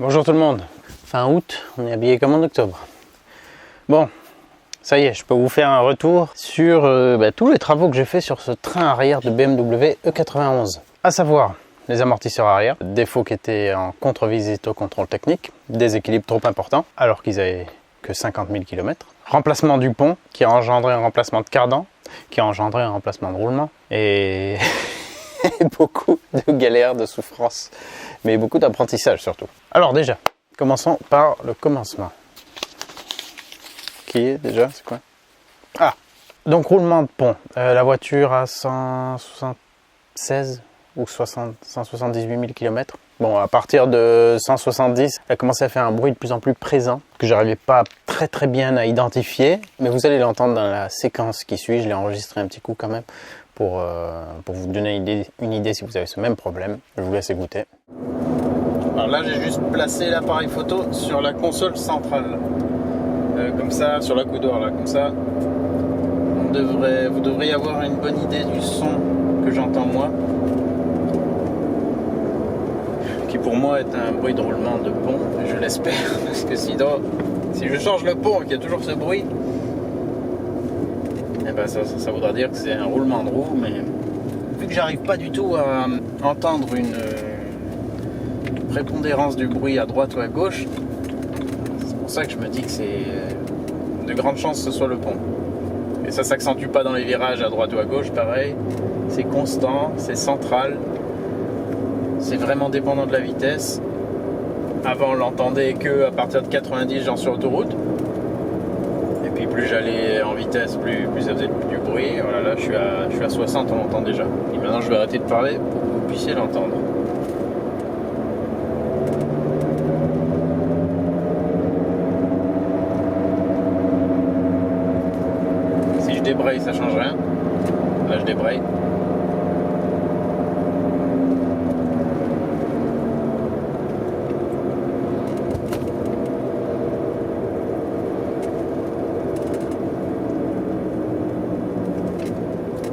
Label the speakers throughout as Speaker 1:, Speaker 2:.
Speaker 1: Bonjour tout le monde. Fin août, on est habillé comme en octobre. Bon, ça y est, je peux vous faire un retour sur tous les travaux que j'ai fait sur ce train arrière de BMW E91. À savoir, les amortisseurs arrière, défauts qui étaient en contre-visite au contrôle technique, déséquilibre trop important alors qu'ils avaient que 50 000 km. Remplacement du pont qui a engendré un remplacement de cardan, qui a engendré un remplacement de roulement et beaucoup de galères, de souffrances, mais beaucoup d'apprentissage surtout. Alors déjà, commençons par le commencement. Qui est déjà, c'est quoi? Ah, donc roulement de pont. La voiture a 176 ou 178 000 km. Bon, à partir de 170, elle a commencé à faire un bruit de plus en plus présent, que j'arrivais pas très bien à identifier, mais vous allez l'entendre dans la séquence qui suit. Je l'ai enregistré un petit coup quand même, pour vous donner une idée si vous avez ce même problème. Je vous laisse écouter. Alors là, j'ai juste placé l'appareil photo sur la console centrale. Comme ça, sur la coudoir, là, comme ça, vous devriez avoir une bonne idée du son que j'entends moi, qui pour moi est un bruit de roulement de pont, je l'espère, parce que sinon, si je change le pont et qu'il y a toujours ce bruit, eh ben ça voudra dire que c'est un roulement de roue, mais vu que j'arrive pas du tout à entendre une prépondérance du bruit à droite ou à gauche, c'est pour ça que je me dis que c'est de grandes chances que ce soit le pont. Et ça s'accentue pas dans les virages à droite ou à gauche, pareil, c'est constant, c'est central, c'est vraiment dépendant de la vitesse. Avant on l'entendait que à partir de 90 genre sur autoroute, et puis plus j'allais en vitesse, plus ça faisait du bruit. Voilà, là je suis à 60, on l'entend déjà. Et maintenant je vais arrêter de parler pour que vous puissiez l'entendre. Si je débraye, ça change rien. Là je débraye.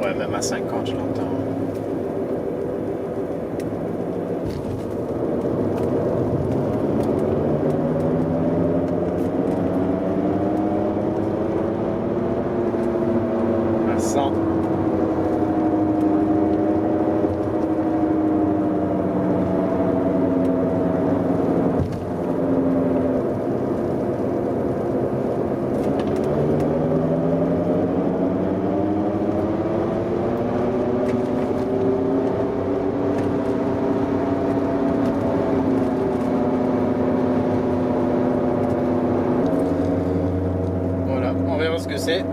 Speaker 1: Ouais, même à 50, je l'entends. À 100. Ce que c'est,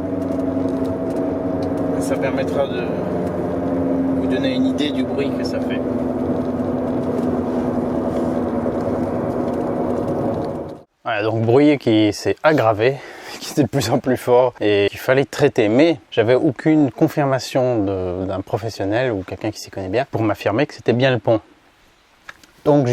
Speaker 1: ça permettra de vous donner une idée du bruit que ça fait. Voilà, donc bruit qui s'est aggravé, qui était de plus en plus fort et qu'il fallait traiter, mais j'avais aucune confirmation d'un professionnel ou quelqu'un qui s'y connaît bien pour m'affirmer que c'était bien le pont. Donc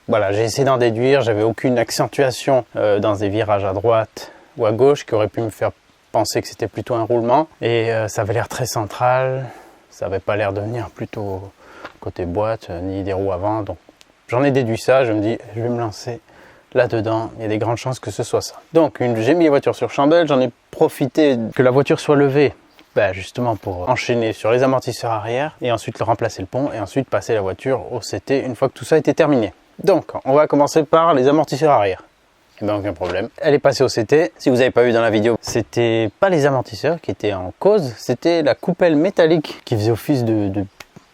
Speaker 1: voilà, j'ai essayé d'en déduire, j'avais aucune accentuation dans des virages à droite ou à gauche qui aurait pu me faire penser que c'était plutôt un roulement, et ça avait l'air très central, ça avait pas l'air de venir plutôt côté boîte ni des roues avant, donc j'en ai déduit ça. Je me dis je vais me lancer là-dedans, il y a des grandes chances que ce soit ça. Donc j'ai mis la voiture sur chandelle, j'en ai profité que la voiture soit levée, justement pour enchaîner sur les amortisseurs arrière et ensuite remplacer le pont et ensuite passer la voiture au CT une fois que tout ça était terminé. Donc on va commencer par les amortisseurs arrière. Eh bien, aucun problème. Elle est passée au CT. Si vous n'avez pas vu dans la vidéo, c'était pas les amortisseurs qui étaient en cause, c'était la coupelle métallique qui faisait office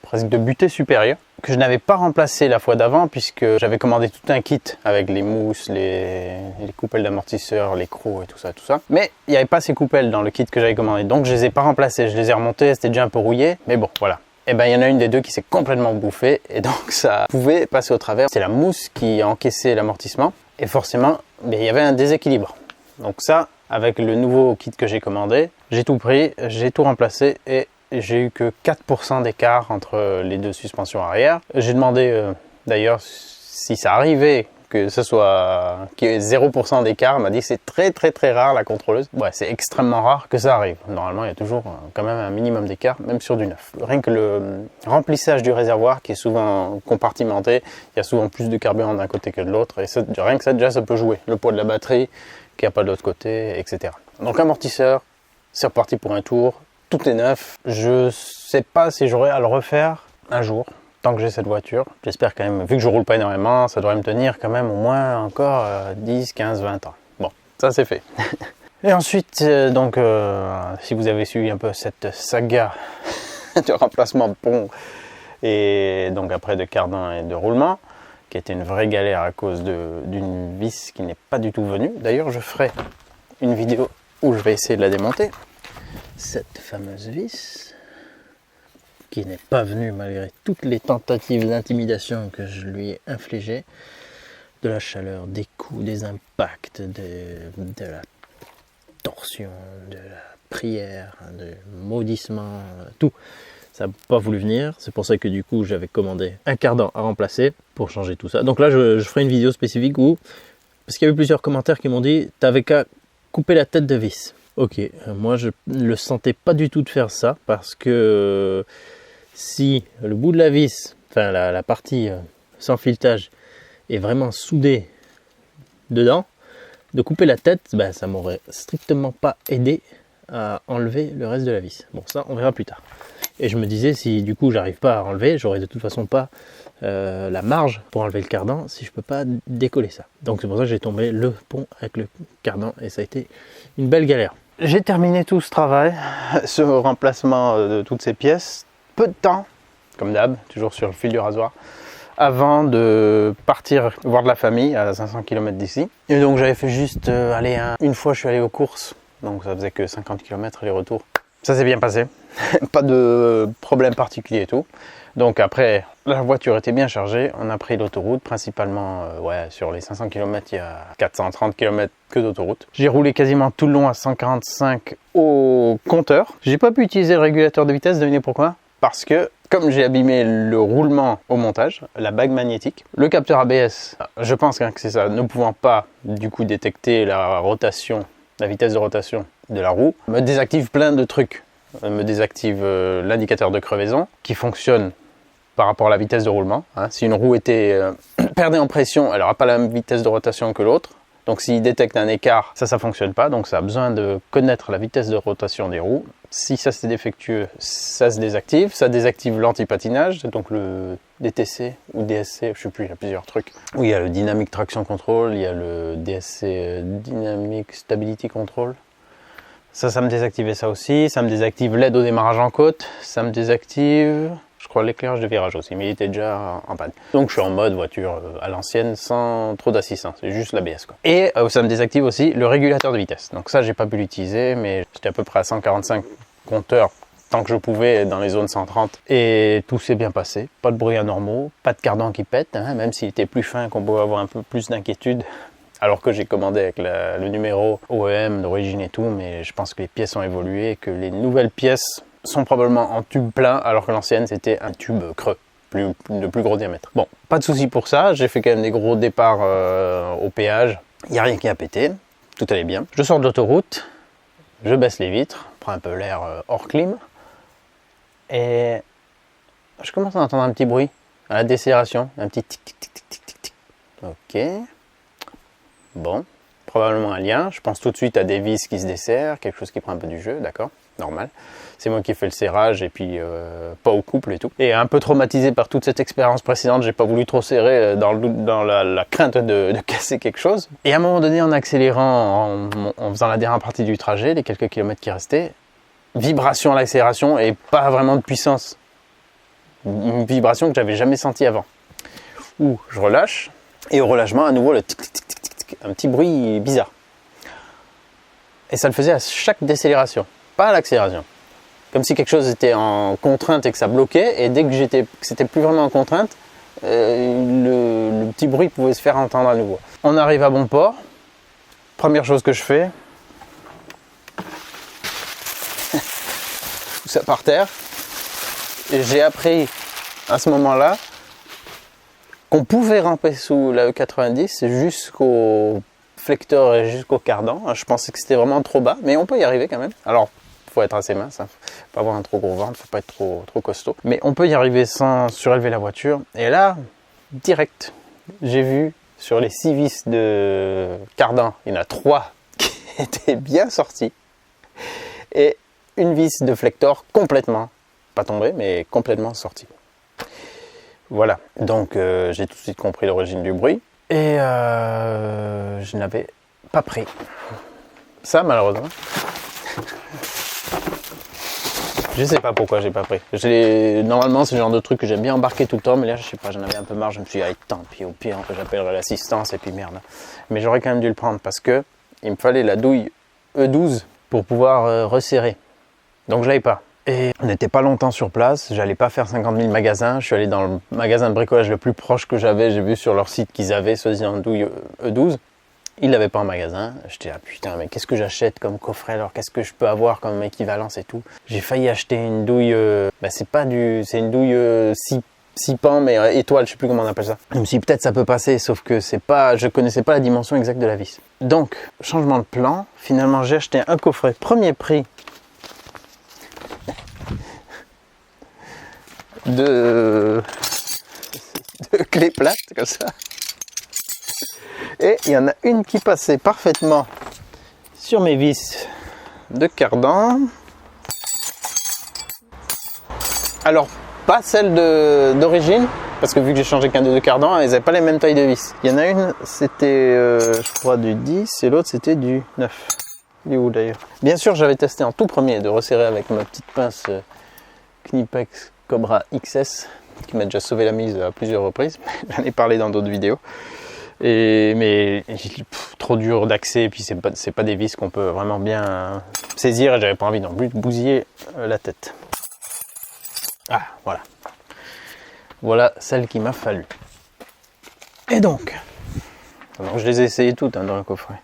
Speaker 1: presque de butée supérieure, que je n'avais pas remplacé la fois d'avant puisque j'avais commandé tout un kit avec les mousses, les coupelles d'amortisseurs, les crocs et tout ça. Mais il n'y avait pas ces coupelles dans le kit que j'avais commandé, donc je les ai pas remplacées. Je les ai remontées, c'était déjà un peu rouillé, mais bon, voilà. Et il y en a une des deux qui s'est complètement bouffée et donc ça pouvait passer au travers. C'est la mousse qui a encaissé l'amortissement et forcément il y avait un déséquilibre. Donc ça, avec le nouveau kit que j'ai commandé, j'ai tout pris, j'ai tout remplacé et j'ai eu que 4% d'écart entre les deux suspensions arrière. J'ai demandé d'ailleurs si ça arrivait que ce soit qu'il y ait 0% d'écart. Elle m'a dit que c'est très très très rare la contrôleuse. Ouais, c'est extrêmement rare que ça arrive. Normalement, il y a toujours quand même un minimum d'écart, même sur du neuf. Rien que le remplissage du réservoir qui est souvent compartimenté, il y a souvent plus de carburant d'un côté que de l'autre. Et ça, rien que ça, déjà, ça peut jouer. Le poids de la batterie qui n'y a pas de l'autre côté, etc. Donc amortisseur, c'est reparti pour un tour. Tout est neuf. Je sais pas si j'aurai à le refaire un jour. Tant que j'ai cette voiture, j'espère quand même, vu que je roule pas énormément, ça devrait me tenir quand même au moins encore 10, 15, 20 ans. Bon, ça c'est fait. Et ensuite, si vous avez suivi un peu cette saga de remplacement de pont et donc après de cardan et de roulement, qui était une vraie galère à cause d'une vis qui n'est pas du tout venue. D'ailleurs, je ferai une vidéo où je vais essayer de la démonter. Cette fameuse vis qui n'est pas venue malgré toutes les tentatives d'intimidation que je lui ai infligées, de la chaleur, des coups, des impacts, de la torsion, de la prière, de maudissement, tout. Ça n'a pas voulu venir, c'est pour ça que du coup j'avais commandé un cardan à remplacer pour changer tout ça. Donc là je ferai une vidéo spécifique où, parce qu'il y a eu plusieurs commentaires qui m'ont dit « t'avais qu'à couper la tête de vis ». Ok, moi je ne le sentais pas du tout de faire ça parce que si le bout de la vis, enfin la partie sans filetage est vraiment soudée dedans, de couper la tête, ben, ça m'aurait strictement pas aidé à enlever le reste de la vis. Bon, ça on verra plus tard. Et je me disais, si du coup j'arrive pas à enlever, j'aurai de toute façon pas la marge pour enlever le cardan si je peux pas décoller ça. Donc c'est pour ça que j'ai tombé le pont avec le cardan et ça a été une belle galère. J'ai terminé tout ce travail, ce remplacement de toutes ces pièces, peu de temps, comme d'hab, toujours sur le fil du rasoir, avant de partir voir de la famille à 500 km d'ici. Et donc j'avais fait juste une fois je suis allé aux courses, donc ça faisait que 50 km aller-retour. Ça s'est bien passé, pas de problème particulier et tout. Donc après, la voiture était bien chargée, on a pris l'autoroute, principalement sur les 500 km, il y a 430 km que d'autoroute. J'ai roulé quasiment tout le long à 145 au compteur. J'ai pas pu utiliser le régulateur de vitesse, devinez pourquoi? Parce que comme j'ai abîmé le roulement au montage, la bague magnétique, le capteur ABS, je pense que c'est ça, ne pouvant pas du coup détecter la rotation, la vitesse de rotation de la roue, me désactive plein de trucs. Me désactive l'indicateur de crevaison qui fonctionne par rapport à la vitesse de roulement. Si une roue perdait en pression, elle n'aura pas la même vitesse de rotation que l'autre. Donc s'il détecte un écart, ça ne fonctionne pas. Donc ça a besoin de connaître la vitesse de rotation des roues. Si ça c'est défectueux, ça se désactive. Ça désactive l'anti-patinage, donc le DTC ou DSC, je ne sais plus, il y a plusieurs trucs. Oui, il y a le Dynamic Traction Control, il y a le DSC Dynamic Stability Control. Ça me désactivait ça aussi. Ça me désactive l'aide au démarrage en côte. Ça me désactive, je crois, l'éclairage de virage aussi, mais il était déjà en panne. Donc je suis en mode voiture à l'ancienne sans trop d'assistance, c'est juste l'ABS quoi. Et ça me désactive aussi le régulateur de vitesse. Donc ça j'ai pas pu l'utiliser, mais j'étais à peu près à 145 compteurs tant que je pouvais dans les zones 130. Et tout s'est bien passé. Pas de bruits anormaux, pas de cardan qui pète, même s'il était plus fin qu'on pouvait avoir un peu plus d'inquiétude. Alors que j'ai commandé avec le numéro OEM d'origine et tout, mais je pense que les pièces ont évolué et que les nouvelles pièces sont probablement en tube plein, alors que l'ancienne c'était un tube creux, de plus gros diamètre. Bon, pas de souci pour ça, j'ai fait quand même des gros départs au péage, il n'y a rien qui a pété, tout allait bien. Je sors de l'autoroute, je baisse les vitres, prends un peu l'air hors clim, et je commence à entendre un petit bruit à la décélération, un petit tic tic tic tic tic tic. Ok. Bon, probablement un lien. Je pense tout de suite à des vis qui se desserrent, quelque chose qui prend un peu du jeu, d'accord, normal. C'est moi qui ai fait le serrage et puis pas au couple et tout. Et un peu traumatisé par toute cette expérience précédente, j'ai pas voulu trop serrer dans la crainte de casser quelque chose. Et à un moment donné, en accélérant, en faisant la dernière partie du trajet, les quelques kilomètres qui restaient, vibration à l'accélération et pas vraiment de puissance. Une vibration que j'avais jamais sentie avant. Ouh, je relâche et au relâchement, à nouveau le tic tic tic tic. Un petit bruit bizarre. Et ça le faisait à chaque décélération, pas à l'accélération. Comme si quelque chose était en contrainte et que ça bloquait, et dès que c'était plus vraiment en contrainte, le petit bruit pouvait se faire entendre à nouveau. On arrive à bon port. Première chose que je fais, tout ça par terre. Et j'ai appris à ce moment-là qu'on pouvait ramper sous la E90 jusqu'au flecteur et jusqu'au cardan. Je pensais que c'était vraiment trop bas, mais on peut y arriver quand même. Alors, faut être assez mince, hein. Faut pas avoir un trop gros ventre, faut pas être trop costaud. Mais on peut y arriver sans surélever la voiture. Et là, direct, j'ai vu sur les 6 vis de cardan, il y en a 3 qui étaient bien sorties. Et une vis de flector complètement, pas tombée, mais complètement sortie. Voilà, donc j'ai tout de suite compris l'origine du bruit. Et je n'avais pas pris. Ça, malheureusement. Je sais pas pourquoi j'ai pas pris. Normalement, c'est le genre de truc que j'aime bien embarquer tout le temps, mais là, je sais pas, j'en avais un peu marre. Je me suis dit, tant pis, au pire, j'appellerai l'assistance et puis merde. Mais j'aurais quand même dû le prendre parce que il me fallait la douille E12 pour pouvoir resserrer. Donc, je l'avais pas. Et on n'était pas longtemps sur place. J'allais pas faire 50 000 magasins. Je suis allé dans le magasin de bricolage le plus proche que j'avais. J'ai vu sur leur site qu'ils avaient, soi-disant, douille E12. Ils l'avaient pas en magasin. J'étais là, putain, mais qu'est-ce que j'achète comme coffret alors? Qu'est-ce que je peux avoir comme équivalence et tout? J'ai failli acheter une douille, c'est une douille 6 pans, mais étoile, je sais plus comment on appelle ça. Je me suis dit, peut-être ça peut passer, sauf que je connaissais pas la dimension exacte de la vis. Donc, changement de plan. Finalement, j'ai acheté un coffret premier prix de clés plates, comme ça. Et il y en a une qui passait parfaitement sur mes vis de cardan. Alors, pas celle d'origine, parce que vu que j'ai changé qu'un de cardan, elles n'avaient pas les mêmes tailles de vis. Il y en a une, c'était, je crois, du 10 et l'autre, c'était du 9. Il est où d'ailleurs? Bien sûr, j'avais testé en tout premier de resserrer avec ma petite pince Knipex Cobra XS, qui m'a déjà sauvé la mise à plusieurs reprises. J'en ai parlé dans d'autres vidéos. Mais trop dur d'accès, et puis c'est pas des vis qu'on peut vraiment bien saisir, et j'avais pas envie non plus de bousiller la tête. Ah, voilà celle qu'il m'a fallu. Et donc je les ai essayées toutes dans le coffret.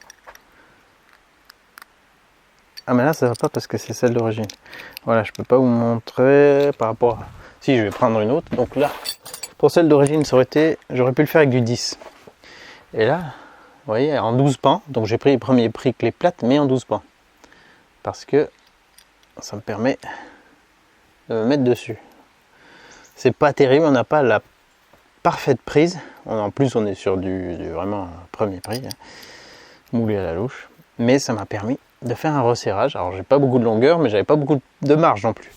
Speaker 1: Ah, mais là ça va pas parce que c'est celle d'origine. Voilà, je peux pas vous montrer par rapport à... Si, je vais prendre une autre. Donc là, pour celle d'origine, j'aurais pu le faire avec du 10. Et là, vous voyez, en 12 pans, donc j'ai pris le premier prix clé plate, mais en 12 pans. Parce que ça me permet de me mettre dessus. C'est pas terrible, on n'a pas la parfaite prise. En plus, on est sur du vraiment premier prix, hein, moulé à la louche. Mais ça m'a permis de faire un resserrage. Alors, j'ai pas beaucoup de longueur, mais j'avais pas beaucoup de marge non plus.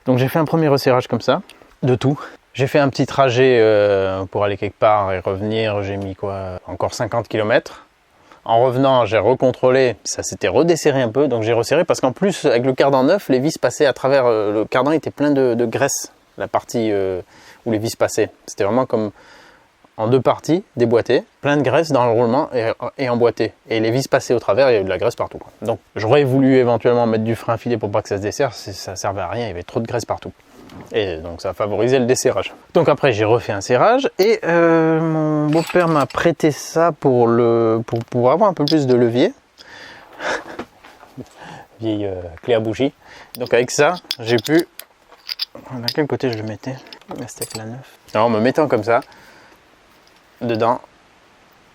Speaker 1: Donc, j'ai fait un premier resserrage comme ça, de tout. J'ai fait un petit trajet pour aller quelque part et revenir, j'ai mis encore 50 km. En revenant, j'ai recontrôlé, ça s'était redesserré un peu, donc j'ai resserré parce qu'en plus, avec le cardan neuf, les vis passaient à travers, le cardan était plein de graisse, la partie où les vis passaient. C'était vraiment comme en 2 parties, déboîté, plein de graisse dans le roulement et emboîté. Et les vis passaient au travers, il y avait de la graisse partout. Donc j'aurais voulu éventuellement mettre du frein filé pour pas que ça se desserre, ça servait à rien, il y avait trop de graisse partout. Et donc ça favorisait le desserrage. Donc après j'ai refait un serrage et mon beau-père m'a prêté ça pour avoir un peu plus de levier. Vieille clé à bougie. Donc avec ça j'ai pu... À quel côté je le mettais? C'était la 9. Alors en me mettant comme ça dedans,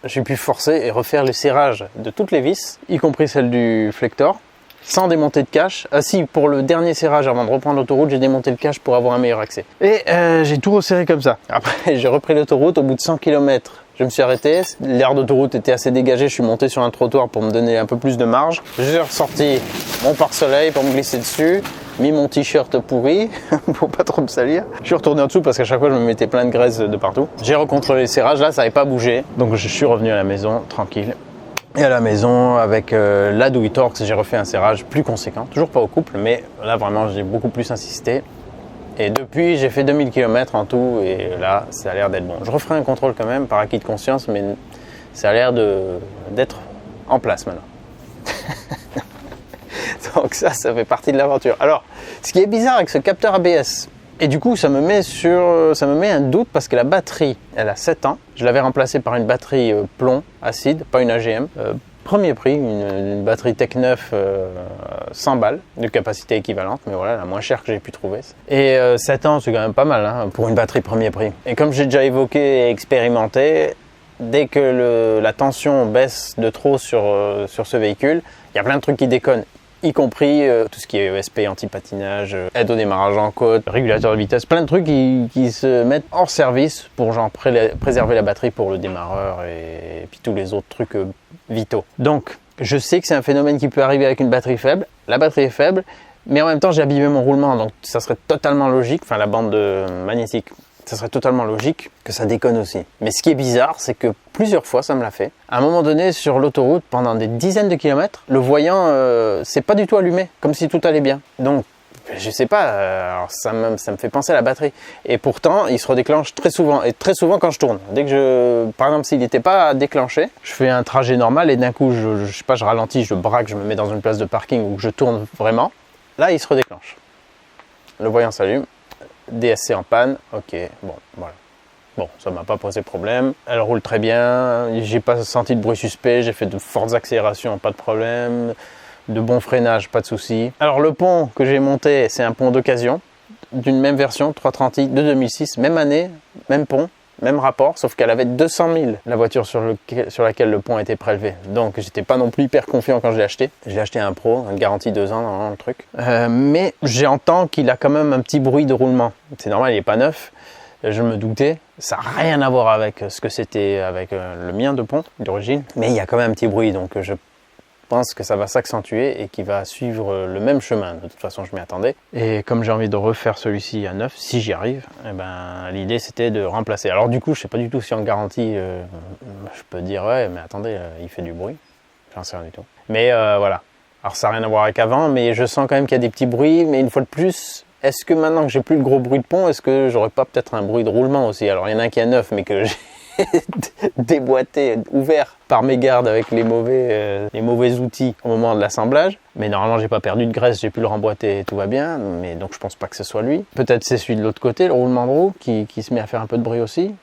Speaker 1: j'ai pu forcer et refaire le serrage de toutes les vis, y compris celle du flector, sans démonter de cache. Ah si, pour le dernier serrage avant de reprendre l'autoroute, j'ai démonté le cache pour avoir un meilleur accès. Et j'ai tout resserré comme ça. Après, j'ai repris l'autoroute au bout de 100 km. Je me suis arrêté, l'aire d'autoroute était assez dégagée, je suis monté sur un trottoir pour me donner un peu plus de marge. J'ai ressorti mon pare-soleil pour me glisser dessus, mis mon t-shirt pourri pour pas trop me salir. Je suis retourné en dessous parce qu'à chaque fois je me mettais plein de graisse de partout. J'ai recontrôlé le serrage, là ça n'avait pas bougé, donc je suis revenu à la maison tranquille. Et à la maison, avec la douille Torx, j'ai refait un serrage plus conséquent. Toujours pas au couple, mais là vraiment j'ai beaucoup plus insisté. Et depuis, j'ai fait 2000 km en tout, et là, ça a l'air d'être bon. Je referai un contrôle quand même, par acquis de conscience, mais ça a l'air d'être en place maintenant. Donc ça fait partie de l'aventure. Alors, ce qui est bizarre avec ce capteur ABS, et du coup, ça me met un doute parce que la batterie, elle a 7 ans. Je l'avais remplacée par une batterie plomb acide, pas une AGM. Premier prix, une batterie Tech 9 100 balles de capacité équivalente, mais voilà, la moins chère que j'ai pu trouver. Et 7 ans, c'est quand même pas mal hein, pour une batterie premier prix. Et comme j'ai déjà évoqué et expérimenté, dès que la tension baisse de trop sur ce véhicule, il y a plein de trucs qui déconnent, y compris tout ce qui est ESP, anti-patinage, aide au démarrage en côte, régulateur de vitesse, plein de trucs qui se mettent hors service pour genre préserver la batterie pour le démarreur et puis tous les autres trucs vitaux. Donc, je sais que c'est un phénomène qui peut arriver avec une batterie faible. La batterie est faible, mais en même temps, j'ai abîmé mon roulement, donc ça serait totalement logique, enfin la bande magnétique, ça serait totalement logique que ça déconne aussi. Mais ce qui est bizarre, c'est que plusieurs fois, ça me l'a fait. À un moment donné, sur l'autoroute, pendant des dizaines de kilomètres, le voyant s'est pas du tout allumé, comme si tout allait bien. Donc, je sais pas, alors ça me fait penser à la batterie. Et pourtant, il se redéclenche très souvent, et très souvent quand je tourne. Dès que par exemple, s'il n'était pas déclenché, je fais un trajet normal et d'un coup, je sais pas, je ralentis, je braque, je me mets dans une place de parking où je tourne vraiment. Là, il se redéclenche. Le voyant s'allume. DSC en panne, ok, bon, voilà. Bon, ça m'a pas posé problème. Elle roule très bien, j'ai pas senti de bruit suspect, j'ai fait de fortes accélérations, pas de problème. De bons freinages, pas de souci. Alors le pont que j'ai monté, c'est un pont d'occasion, d'une même version, 330i de 2006, même année, même pont, même rapport, sauf qu'elle avait 200 000, la voiture sur laquelle le pont a été prélevé. Donc j'étais pas non plus hyper confiant quand je l'ai acheté. J'ai acheté un Pro, une garantie 2 ans dans le truc. Mais j'entends qu'il a quand même un petit bruit de roulement. C'est normal, il est pas neuf. Je me doutais, ça n'a rien à voir avec ce que c'était avec le mien de pont d'origine. Mais il y a quand même un petit bruit, donc je pense que ça va s'accentuer et qu'il va suivre le même chemin. De toute façon, je m'y attendais. Et comme j'ai envie de refaire celui-ci à neuf, si j'y arrive, eh ben, l'idée c'était de remplacer. Alors du coup, je sais pas du tout si en garantie, je peux dire ouais, mais attendez, il fait du bruit. J'en sais rien du tout. Mais voilà. Alors ça n'a rien à voir avec avant, mais je sens quand même qu'il y a des petits bruits. Mais une fois de plus, est-ce que maintenant que j'ai plus le gros bruit de pont, est-ce que j'aurais pas peut-être un bruit de roulement aussi? Alors il y en a un qui est neuf, mais que j'ai déboîté, ouvert par mégarde avec les mauvais outils au moment de l'assemblage. Mais normalement, j'ai pas perdu de graisse, j'ai pu le remboîter et tout va bien. Mais donc, je pense pas que ce soit lui. Peut-être c'est celui de l'autre côté, le roulement de roue, qui se met à faire un peu de bruit aussi.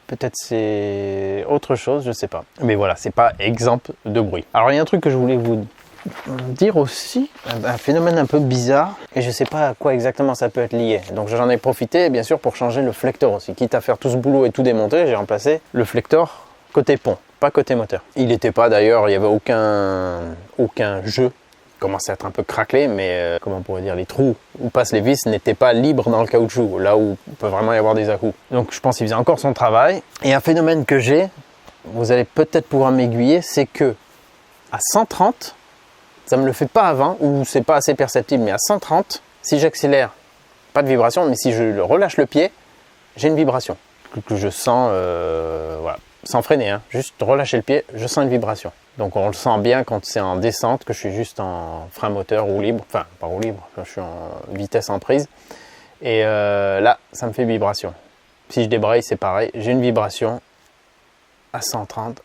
Speaker 1: Peut-être c'est autre chose, je sais pas. Mais voilà, c'est pas exemple de bruit. Alors, il y a un truc que je voulais vous dire aussi, un phénomène un peu bizarre, et je sais pas à quoi exactement ça peut être lié. Donc j'en ai profité bien sûr pour changer le flector aussi. Quitte à faire tout ce boulot et tout démonter, j'ai remplacé le flector côté pont, pas côté moteur. Il n'était pas d'ailleurs, il n'y avait aucun jeu. Il commençait à être un peu craquelé, mais comment on pourrait dire, les trous où passent les vis n'étaient pas libres dans le caoutchouc, là où il peut vraiment y avoir des à-coups. Donc je pense qu'il faisait encore son travail. Et un phénomène que j'ai, vous allez peut-être pouvoir m'aiguiller, c'est que à 130, ça me le fait pas avant, ou c'est pas assez perceptible, mais à 130, si j'accélère, pas de vibration, mais si je relâche le pied, j'ai une vibration que je sens, voilà, sans freiner, hein, juste relâcher le pied, je sens une vibration. Donc on le sent bien quand c'est en descente, que je suis juste en frein moteur, roue libre, enfin pas roue libre, quand je suis en vitesse en prise, et là, ça me fait vibration. Si je débraye, c'est pareil, j'ai une vibration à 130,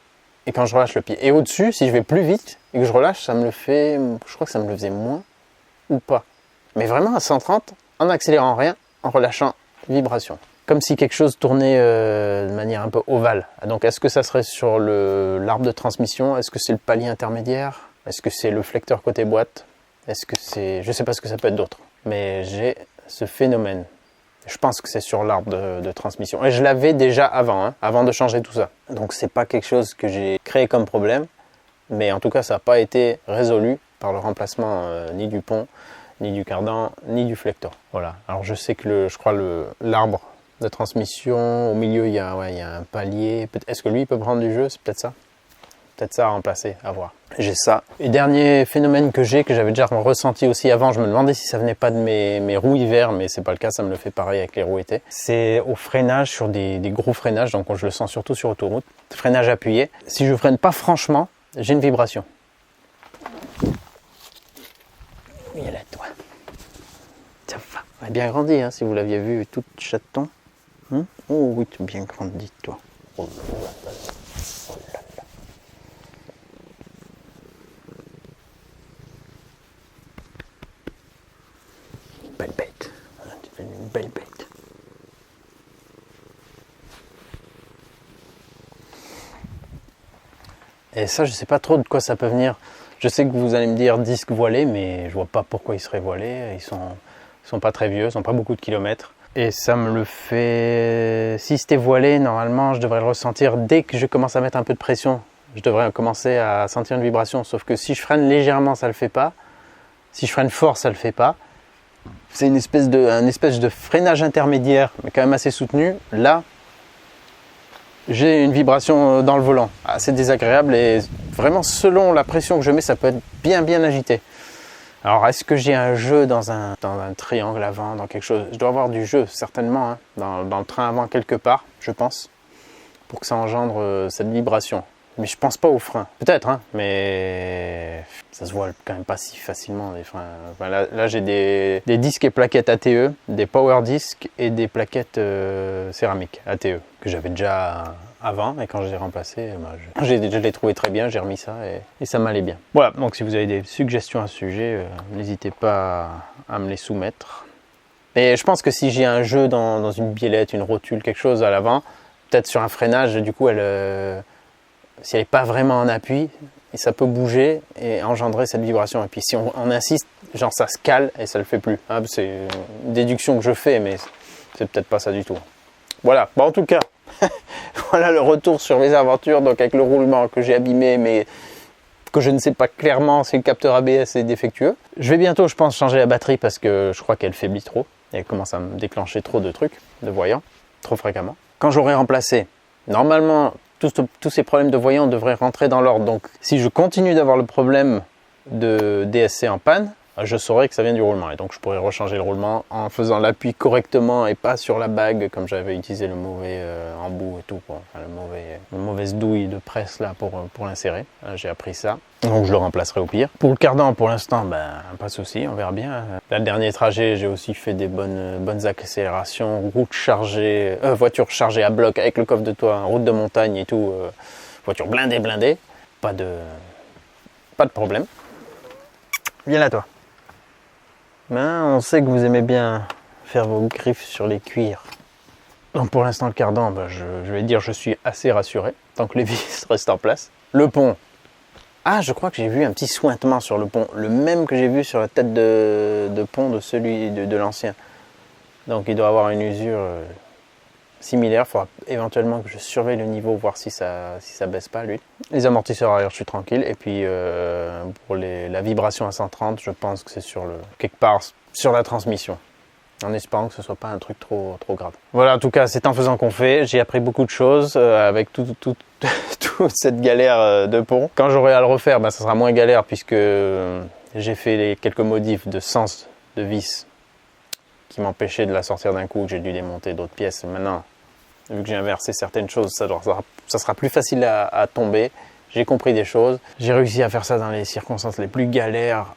Speaker 1: et quand je relâche le pied. Et au-dessus, si je vais plus vite et que je relâche, ça me le fait, je crois que ça me le faisait moins ou pas. Mais vraiment à 130, en accélérant rien, en relâchant, vibration. Comme si quelque chose tournait de manière un peu ovale. Donc est-ce que ça serait sur l'arbre de transmission? Est-ce que c'est le palier intermédiaire? Est-ce que c'est le flecteur côté boîte? Est-ce que c'est... Je sais pas ce que ça peut être d'autre. Mais j'ai ce phénomène. Je pense que c'est sur l'arbre de transmission. Et je l'avais déjà avant, hein, avant de changer tout ça. Donc c'est pas quelque chose que j'ai créé comme problème. Mais en tout cas, ça n'a pas été résolu par le remplacement ni du pont, ni du cardan, ni du flector. Voilà. Alors je sais que je crois l'arbre de transmission, au milieu il y a un palier. Est-ce que lui il peut prendre du jeu? C'est peut-être ça. Peut-être ça à remplacer, à voir. J'ai ça. Et dernier phénomène que j'avais déjà ressenti aussi avant, je me demandais si ça venait pas de mes roues hiver, mais c'est pas le cas, ça me le fait pareil avec les roues été. C'est au freinage, sur des gros freinages, donc je le sens surtout sur autoroute. Freinage appuyé. Si je freine pas franchement, j'ai une vibration. Il est là, toi. Ça va. Elle a bien grandi, hein, si vous l'aviez vu, tout chaton. Oh oui, tu as bien grandi, toi. Oh là là. Oh là là. Belle bête. Tu es une belle bête. Et ça, je sais pas trop de quoi ça peut venir. Je sais que vous allez me dire disque voilé, mais je vois pas pourquoi ils seraient voilés. Ils sont pas très vieux, ils sont pas beaucoup de kilomètres. Et ça me le fait... Si c'était voilé, normalement, je devrais le ressentir dès que je commence à mettre un peu de pression. Je devrais commencer à sentir une vibration. Sauf que si je freine légèrement, ça le fait pas. Si je freine fort, ça le fait pas. C'est un espèce de freinage intermédiaire, mais quand même assez soutenu. Là, j'ai une vibration dans le volant, assez désagréable et vraiment selon la pression que je mets, ça peut être bien agité. Alors est-ce que j'ai un jeu dans un triangle avant, dans quelque chose? Je dois avoir du jeu certainement, hein, dans le train avant quelque part, je pense, pour que ça engendre cette vibration. Mais je pense pas aux freins. Peut-être, hein, mais ça se voit quand même pas si facilement les freins. Enfin, là j'ai des disques et plaquettes ATE, des power discs et des plaquettes céramiques ATE que j'avais déjà avant, et quand je les ai remplacés, je l'ai trouvé très bien, j'ai remis ça et ça m'allait bien. Voilà, donc si vous avez des suggestions à ce sujet, n'hésitez pas à me les soumettre. Et je pense que si j'ai un jeu dans une biellette, une rotule, quelque chose à l'avant, peut-être sur un freinage, du coup si elle n'est pas vraiment en appui, et ça peut bouger et engendrer cette vibration. Et puis si on insiste, genre ça se cale et ça le fait plus. Hein, c'est une déduction que je fais, mais c'est peut-être pas ça du tout. Voilà, bon, en tout cas, voilà le retour sur mes aventures, donc avec le roulement que j'ai abîmé, mais que je ne sais pas clairement si le capteur ABS est défectueux. Je vais bientôt, je pense, changer la batterie parce que je crois qu'elle faiblit trop. Elle commence à me déclencher trop de trucs, de voyants, trop fréquemment. Quand j'aurai remplacé, normalement, tous ces problèmes de voyants devraient rentrer dans l'ordre. Donc si je continue d'avoir le problème de DSC en panne, je saurai que ça vient du roulement. Et donc je pourrais rechanger le roulement en faisant l'appui correctement et pas sur la bague comme j'avais utilisé le mauvais embout et tout. Enfin, la mauvaise douille de presse là pour l'insérer. J'ai appris ça. Donc je le remplacerai au pire. Pour le cardan, pour l'instant, pas de souci, on verra bien. Là, le dernier trajet, j'ai aussi fait des bonnes accélérations, voiture chargée à bloc avec le coffre de toit, route de montagne et tout, voiture blindée. Pas de problème. Viens là toi. On sait que vous aimez bien faire vos griffes sur les cuirs. Donc pour l'instant le cardan, je vais dire je suis assez rassuré, tant que les vis restent en place. Le pont. Ah, je crois que j'ai vu un petit sointement sur le pont, le même que j'ai vu sur la tête de pont de celui de l'ancien. Donc il doit avoir une usure similaire. Il faudra éventuellement que je surveille le niveau, voir si ça baisse pas lui. Les amortisseurs arrière, je suis tranquille. Et puis pour la vibration à 130, je pense que c'est quelque part sur la transmission. En espérant que ce soit pas un truc trop grave. Voilà, en tout cas, c'est en faisant qu'on fait. J'ai appris beaucoup de choses avec toute cette galère de pont. Quand j'aurai à le refaire, ça sera moins galère puisque j'ai fait quelques modifs de sens de vis qui m'empêchaient de la sortir d'un coup. J'ai dû démonter d'autres pièces. Maintenant, vu que j'ai inversé certaines choses, ça sera plus facile à tomber. J'ai compris des choses. J'ai réussi à faire ça dans les circonstances les plus galères.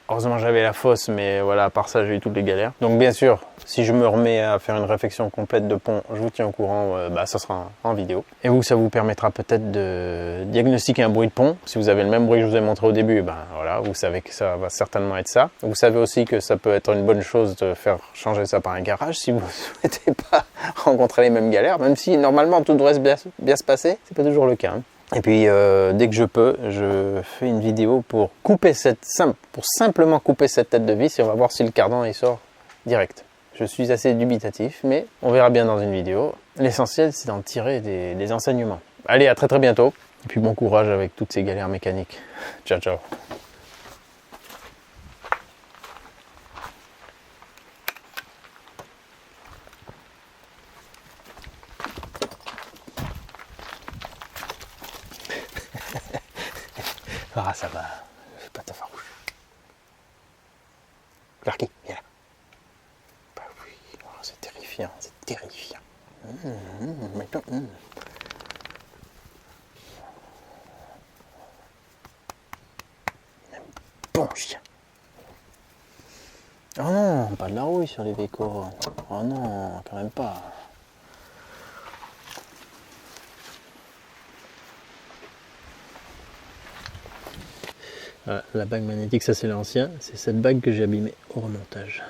Speaker 1: Heureusement j'avais la fosse, mais voilà, à part ça j'ai eu toutes les galères. Donc bien sûr, si je me remets à faire une réflexion complète de pont, je vous tiens au courant, ça sera en vidéo. Et vous, ça vous permettra peut-être de diagnostiquer un bruit de pont. Si vous avez le même bruit que je vous ai montré au début, voilà, vous savez que ça va certainement être ça. Vous savez aussi que ça peut être une bonne chose de faire changer ça par un garage si vous ne souhaitez pas rencontrer les mêmes galères, même si normalement tout devrait bien se passer, c'est pas toujours le cas. Hein. Et puis dès que je peux, je fais une vidéo pour simplement couper cette tête de vis et on va voir si le cardan il sort direct. Je suis assez dubitatif, mais on verra bien dans une vidéo. L'essentiel, c'est d'en tirer des enseignements. Allez, à très bientôt. Et puis bon courage avec toutes ces galères mécaniques. Ciao, ciao. Ah, ça va. C'est pas ta farouche. Clarky, viens là. Bah oui, c'est terrifiant, c'est terrifiant. Maintenant, Bon chien. Oh non, pas de la rouille sur les vécos. Oh non, quand même pas. Voilà, la bague magnétique, ça c'est l'ancien. C'est cette bague que j'ai abîmée au remontage.